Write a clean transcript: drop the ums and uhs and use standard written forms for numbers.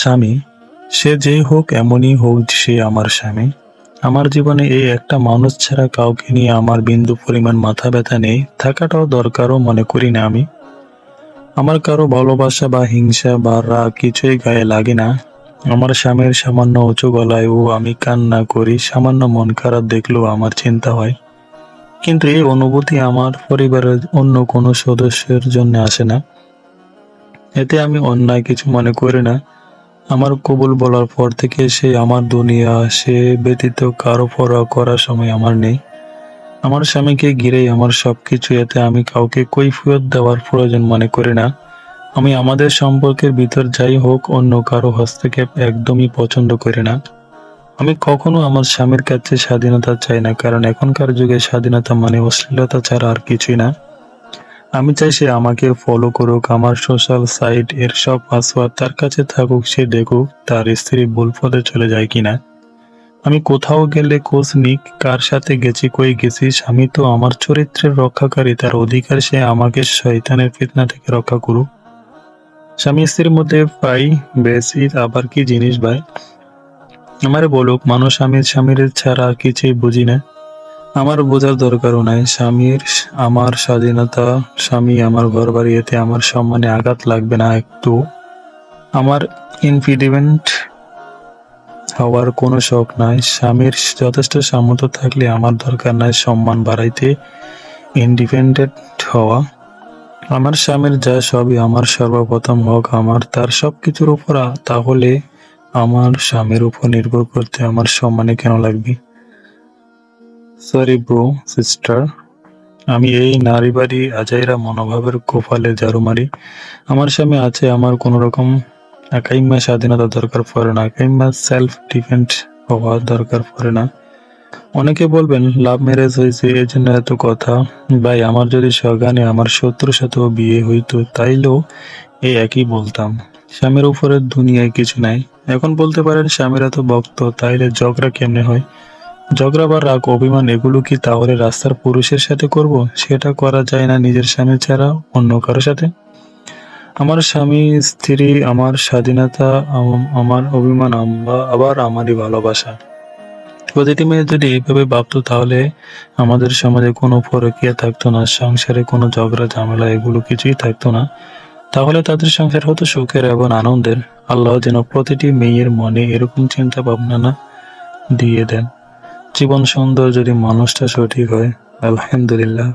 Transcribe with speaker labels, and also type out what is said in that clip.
Speaker 1: স্বামী, সে যেই হোক এমনই হোক, সে আমার স্বামী। আমার জীবনে এই একটা মানুষ ছাড়া কাউকে নিয়ে আমার বিন্দু পরিমাণ মাথা ব্যথা নেই, থাকাটাও দরকারও মনে করি না আমি। আমার কারো ভালোবাসা বা হিংসা বা রাগ কিছুই গায়ে লাগে না। আমার স্বামীর সামান্য উঁচু গলায় ও আমি কান্না করি, সামান্য মন খারাপ দেখলেও আমার চিন্তা হয়। কিন্তু এই অনুভূতি আমার পরিবারের অন্য কোনো সদস্যের জন্য আসে না। এতে আমি অন্যায় কিছু মনে করি না। আমার কবুল বলার পর থেকে সে আমার দুনিয়া, সে ব্যতীত কারো পরোয়া করার সময় আমার নেই। আমার স্বামীকে ঘিরেই আমার সবকিছু, এতে আমি কাউকে কৈফিয়ত দেওয়ার প্রয়োজন মনে করি না। আমি আমাদের সম্পর্কের ভিতর যাই হোক, অন্য কারো হস্তক্ষেপ একদমই পছন্দ করি না। আমি কখনো আমার স্বামীর কাছে স্বাধীনতা চাই না, কারণ এখনকার যুগে স্বাধীনতা মানে অশ্লীলতা ছাড়া আর কিছুই না। আমি চাই সে আমাকে ফলো করুক, আমার সোশ্যাল সাইট এর সব পাসওয়ার্ড তার কাছে থাকুক, সে দেখুক তার স্ত্রী ভুল পথে চলে যায় কিনা। আমি কোথাও গেলে খোঁজ নিক, কার সাথে গেছি, কই গেছি। স্বামী তো আমার চরিত্রের রক্ষাকারী, তার অধিকার সে আমাকে শয়তানের ফিতনা থেকে রক্ষা করুক। স্বামী স্ত্রীর মধ্যে পাই বেশি আবার কি জিনিস ভাই? আমারে বলুক, মানুষ স্বামীর স্বামীর ছাড়া আর কিছুই বুঝি না। আমার বোঝার দরকারও নাই। স্বামীর আমার স্বাধীনতা, স্বামী আমার ঘরবাড়ি, এতে আমার সম্মানে আঘাত লাগবে না একটু। আমার ইনডিপেন্ডেন্ট হওয়ার কোনো শখ নাই। স্বামীর যথেষ্ট সামর্থ্য থাকলে আমার দরকার নাই সম্মান বাড়াইতে ইন্ডিপেন্ডেন্ট হওয়া। আমার স্বামীর যা সবই আমার, সর্বপ্রথম হোক আমার তার সবকিছুর উপর, তাহলে আমার স্বামীর উপর নির্ভর করতে আমার সম্মানে কেন লাগবে? Sorry bro, sister. আমি এই নারীবাদী আজাইরা মনোভাবের কপালে ঝাড়ু মারি। আমার স্বামী আছে, আমার কোনো রকম একাইম্মা স্বাধীনতা দরকার পড়ে না, একাইম্মা সেলফ ডিপেন্ড হওয়া দরকার পড়ে না। অনেকে বলবেন লাভ ম্যারেজ হয়েছে এজন্য এত কথা। ভাই, আমার যদি সগানে আমার শত্রুর সাথেও বিয়ে হইতো তাইলেও এই একই বলতাম। স্বামীর উপরে দুনিয়ায় কিছু নাই। এখন বলতে পারেন স্বামীরা তো ভক্ত, তাইলে ঝগড়া কেমনে হয়? ঝগড়া বা রাগ অভিমান এগুলো কি তাহলে রাস্তার পুরুষের সাথে করব? সেটা করা যায় না নিজের স্বামী ছাড়া অন্য কারো সাথে। আমার স্বামী স্ত্রী, আমার স্বাধীনতা, আমার অভিমান, আবার আমারই ভালোবাসা। প্রতিটি মেয়ে যদি এইভাবে ভাবতো তাহলে আমাদের সমাজে কোনো পরকীয়া থাকতো না, সংসারে কোনো ঝগড়া ঝামেলা এগুলো কিছুই থাকতো না। তাহলে তাদের সংসার হতো সুখের এবং আনন্দের। আল্লাহ যেন প্রতিটি মেয়ের মনে এরকম চিন্তা ভাবনা না দিয়ে দেন। জীবন সুন্দর যদি মানুষটা সঠিক হয়। আলহামদুলিল্লাহ।